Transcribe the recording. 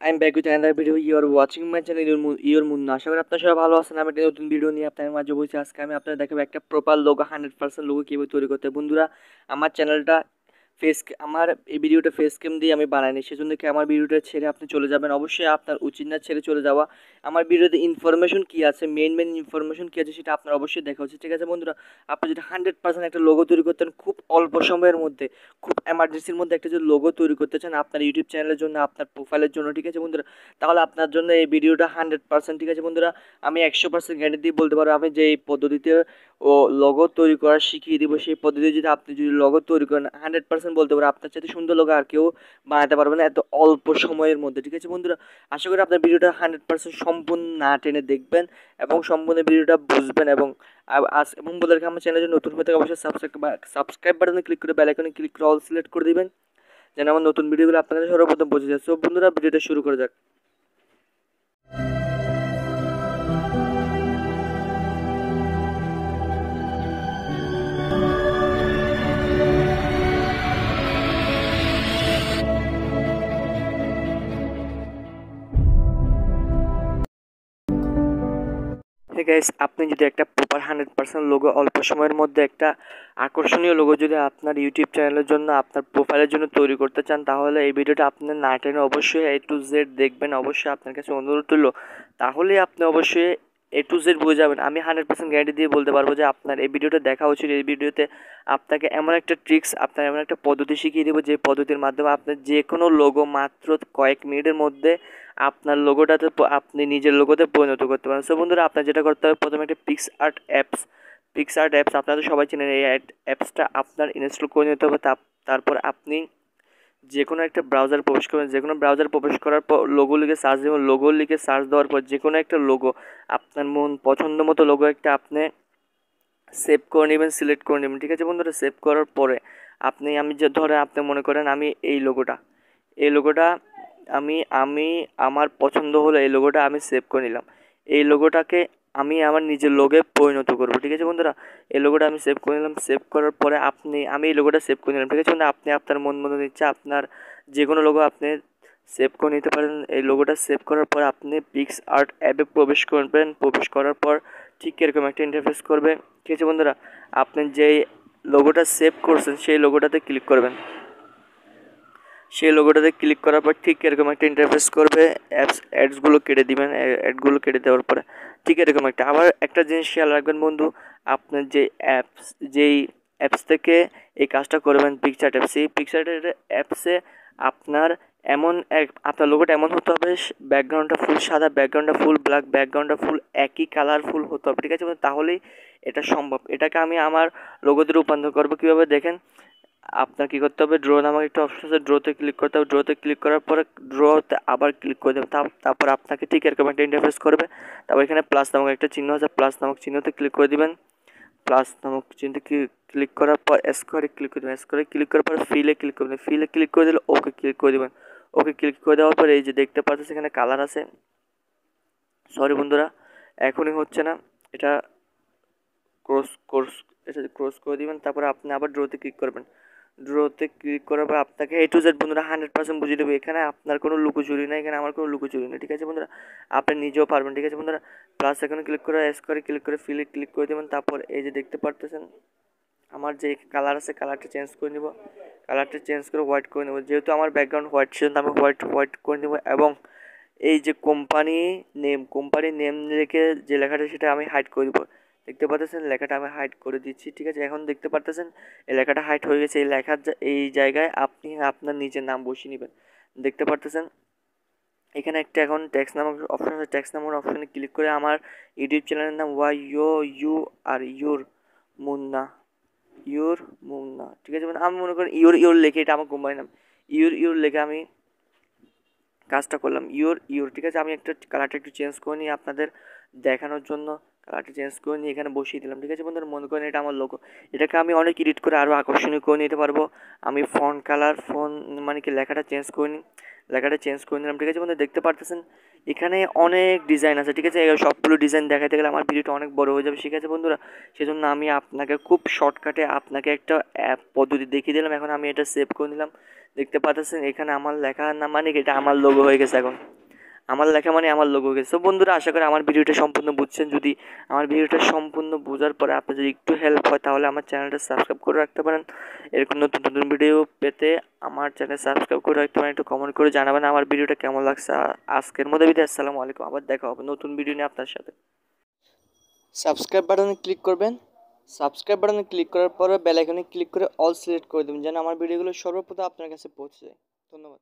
I'm back with another video. You are watching my channel your Munna. আশা করি আপনারা সবাই ভালো আছেন। আমি একটা নতুন ভিডিও নিয়ে আপনাদের মাঝে বসে আজকে আমি আপনাদের দেখাবো একটা প্রপার লোগো 100% লোগো কিভাবে তৈরি করতে হয়। বন্ধুরা, আমার চ্যানেলটা আমার এই ভিডিওটা ফেস ক্যাম দিয়ে আমি বানাইনি, সেজন্য কি আমার ভিডিওটা ছেড়ে আপনি চলে যাবেন? অবশ্যই আপনার উচিত না ছেড়ে চলে যাওয়া। আমার ভিডিওতে ইনফরমেশন কি আছে, মেইন ইনফরমেশন কি আছে সেটা আপনার অবশ্যই দেখা উচিত। ঠিক আছে বন্ধুরা, আপনি যদি 100% একটা লোগো তৈরি করতেন খুব অল্প সময়ের মধ্যে, খুব এমার্জেন্সির মধ্যে একটা যদি লোগো তৈরি করতে চান আপনার ইউটিউব চ্যানেলের জন্য, আপনার প্রোফাইলের জন্য, ঠিক আছে বন্ধুরা, তাহলে আপনার জন্য এই ভিডিওটা 100%। ঠিক আছে বন্ধুরা, আমি 100% গ্যারান্টি দিয়ে বলতে পারবো, আমি যে এই পদ্ধতিতে লোগো তৈরি করা শিখিয়ে দিব, সেই পদ্ধতি যদি আপনি লোগো তৈরি করেন 100% বলতে পারবো আপনার চাইতে সুন্দর লোগো আর কেউ বানাতে পারবে না এত অল্প সময়ের মধ্যে। ঠিক আছে বন্ধুরা, আশা করি আপনার ভিডিওটা 100% সম্পূর্ণ না টেনে দেখবেন এবং সম্পূর্ণ ভিডিওটা বুঝবেন। এবং বলে রাখি, আমার চ্যানেলে নতুন হয়ে থাকে অবশ্যই সাবস্ক্রাইব বাটনে ক্লিক করে বেল আইকনে ক্লিক করে অল সিলেক্ট করে দিবেন, যেন আমার নতুন ভিডিওগুলো আপনাদের সর্বপ্রথম পৌঁছে যায়। সো বন্ধুরা, ভিডিওটা শুরু করা যাক। হ্যাঁ গাইস, আপনি যদি একটা প্রপার 100% লোগো অল্প সময়ের মধ্যে একটা আকর্ষণীয় লোগো যদি আপনার ইউটিউব চ্যানেলের জন্য, আপনার প্রোফাইলের জন্য তৈরি করতে চান, তাহলে এই ভিডিওটা আপনার না টেনে অবশ্যই A to Z দেখবেন। অবশ্যই আপনার কাছে অনুরোধ রইল, তাহলেই আপনি অবশ্যই A to Z বুঝে যাবেন। আমি 100% গ্যারান্টি দিয়ে বলতে পারবো যে আপনার এই ভিডিওটা দেখা উচিত। এই ভিডিওতে আপনাকে এমন একটা ট্রিক্স, আপনার এমন একটা পদ্ধতি শিখিয়ে দেবো, যে পদ্ধতির মাধ্যমে আপনার যে কোনো লোগো মাত্র কয়েক মিনিটের মধ্যে আপনার লোগোটাতে আপনি নিজের লোগোতে পরিণত করতে পারেন। সো বন্ধুরা, আপনার যেটা করতে হবে, প্রথমে একটা পিক্সআর্ট অ্যাপস আপনারা সবাই চেনেন। এই অ্যাপসটা আপনার ইনস্টল করে নিতে হবে। তারপর আপনি যে কোনো একটা ব্রাউজার প্রবেশ করবেন। যে কোনো ব্রাউজার প্রবেশ করার পর লোগো লিখে সার্চ দেবেন। লোগো লিখে সার্চ দেওয়ার পর যে কোনো একটা লোগো, আপনার মন পছন্দ মতো লোগো একটা আপনি সেভ করে নেবেন, সিলেক্ট করে নেবেন। ঠিক আছে বন্ধুরা, সেভ করার পরে আমি যে ধরে আপনি মনে করেন আমি এই লোগোটা আমি আমি আমার পছন্দ হলো, এই লোগোটা আমি সেভ করে নিলাম। এই লোগোটাকে আমি আমার নিজের লোগে পরিণত করবো। ঠিক আছে বন্ধুরা, এই লোগোটা আমি সেভ করে নিলাম। সেভ করার পরে আমি এই লোগোটা সেভ করে নিলাম। ঠিক আছে বন্ধুরা, আপনি আপনার মন মতো ইচ্ছা আপনার যে কোনো লোগো আপনি সেভ করে নিতে পারেন। এই লোগোটা সেভ করার পর আপনি পিক্সআর্ট অ্যাপে প্রবেশ করবেন। প্রবেশ করার পর ঠিক এরকম একটা ইন্টারফেস করবে। ঠিক আছে বন্ধুরা, আপনি যেই লোগোটা সেভ করছেন সেই লোগোটাতে ক্লিক করবেন। সেই লোগোটাতে ক্লিক করার পর ঠিক এরকম একটা ইন্টারফেস করবে। অ্যাডসগুলো কেটে দিবেন। অ্যাডগুলো কেটে দেওয়ার পরে ঠিক এরকম একটা, আবার একটা জিনিস খেয়াল রাখবেন বন্ধু, আপনার যেই অ্যাপস থেকে এই কাজটা করবেন, পিকচার অ্যাপস, এই পিকচার অ্যাপসে আপনার আপনার লোগোটা এমন হতে হবে, ব্যাকগ্রাউন্ডটা ফুল সাদা, ব্যাকগ্রাউন্ডটা ফুল ব্ল্যাক, ব্যাকগ্রাউন্ডটা ফুল একই কালারফুল হতে হবে। ঠিক আছে, তাহলেই এটা সম্ভব। এটাকে আমি আমার লোগোতে রূপান্তর করবো কীভাবে দেখেন। আপনার কী করতে হবে, ড্র নামক একটা অপশন আছে, ড্রোতে ক্লিক করতে হবে। ড্রোতে ক্লিক করার পরে ড্রোতে আবার ক্লিক করে দেবেন। তারপর আপনাকে ঠিক এরকম একটা ইন্টারফেস করবে। তারপর এখানে প্লাস নামক একটা চিহ্ন আছে, প্লাস নামক চিহ্নতে ক্লিক করে দিবেন। প্লাস নামক চিহ্নতে ক্লিক করার পর স্কোয়ারে ক্লিক করে দেবেন। স্কোয়ারে ক্লিক করার পর ফিলে ক্লিক করবেন। ফিলে ক্লিক করে দিলে ওকে ক্লিক করে দেবেন। ওকে ক্লিক করে দেওয়ার পর এই যে দেখতে পাচ্ছেন এখানে কালার আছে, সরি বন্ধুরা এখনই হচ্ছে না, এটা ক্রস করে দিবেন। তারপরে আপনি আবার ড্রোতে ক্লিক করবেন। ড্রোতে ক্লিক করার পর আপনাকে A to Z বন্ধুরা 100% বুঝিয়ে দেবে। এখানে আপনার কোনো লুকোচুরি নেই, এখানে আমার কোনো লুকোচুরি নেই। ঠিক আছে বন্ধুরা, আপনি নিজেও পারবেন। ঠিক আছে বন্ধুরা, প্লাস এখানে ক্লিক করে স্কোয়ারে ক্লিক করে ফিলে ক্লিক করে দেবেন। তারপর এই যে দেখতে পারতেছেন আমার যে কালার আছে, কালারটা চেঞ্জ করে নেব। কালারটা চেঞ্জ করে হোয়াইট করে নেব। যেহেতু আমার ব্যাকগ্রাউন্ড হোয়াইট ছিল, আমি হোয়াইট করে নেব। এবং এই যে কোম্পানি নেম রেখে যে লেখাটা, সেটা আমি হাইড করে দেবো। দেখতে পাচ্ছেন লেখাটা আমি হাইড করে দিচ্ছি। ঠিক আছে, এখন দেখতে পাচ্ছেন এই লেখাটা হাইড হয়ে গেছে। এই জায়গায় আপনি আপনার নিজের নাম বসিয়ে নেবেন। দেখতে পাচ্ছেন এখানে একটা এখন ট্যাক্স নামক অপশন আছে। ট্যাক্স নামক অপশনে ক্লিক করে আমার ইউটিউব চ্যানেলের নাম ইউ আর মুন্না। ঠিক আছে, মানে আমি মনে করেন ইউর লেখে, এটা আমার কোম্পানির নাম। ইউর লেখে আমি কাজটা করলাম ইউর। ঠিক আছে, আমি একটা কালারটা একটু চেঞ্জ করে নিই আপনাদের দেখানোর জন্য। কালারটা চেঞ্জ করে নিয়ে এখানে বসিয়ে দিলাম। ঠিক আছে বন্ধুরা, মনে করেন এটা আমার লোগো। এটাকে আমি অনেক এডিট করে আরও আকর্ষণীয় করে নিতে পারবো। আমি মানে কি লেখাটা চেঞ্জ করে নিলাম। ঠিক আছে বন্ধুরা, দেখতে পারতেছেন এখানে অনেক ডিজাইন আছে। ঠিক আছে, সবগুলো ডিজাইন দেখাতে গেলে আমার ভিডিওটা অনেক বড় হয়ে যাবে। ঠিক আছে বন্ধুরা, সেজন্য আমি আপনাকে খুব শর্টকাটে আপনাকে একটা পদ্ধতি দেখিয়ে দিলাম। এখন আমি এটা সেভ করে নিলাম। দেখতে পাচ্ছেন এখানে আমার লেখা না মানে কি এটা আমার লোগো হয়ে গেছে এখন, আমার লেখা মানে আমার লোগো হয়ে গেছে। তো বন্ধুরা আশা করি আমার ভিডিওটা সম্পূর্ণ বুঝছেন। যদি আমার ভিডিওটা সম্পূর্ণ বোঝার পরে আপনার যদি একটু হেল্প হয় তাহলে আমার চ্যানেলটা সাবস্ক্রাইব করে রাখতে পারেন। এরকম নতুন নতুন ভিডিও পেতে আমার চ্যানেল সাবস্ক্রাইব করে রাখতে পারেন। একটু কমেন্ট করে জানাবেন আমার ভিডিওটা কেমন লাগছে। আজকের মধ্যে ভিডিও আসসালামু আলাইকুম, আবার দেখা হবে নতুন ভিডিও নিয়ে আপনার সাথে। সাবস্ক্রাইব বাটনে ক্লিক করবেন, সাবস্ক্রাইব বাটনে ক্লিক করার পরে বেল আইকনে ক্লিক করে অল সিলেক্ট করে দেবেন যেন আমার ভিডিওগুলো সর্বপ্রথম আপনার কাছে পৌঁছে যায়। ধন্যবাদ।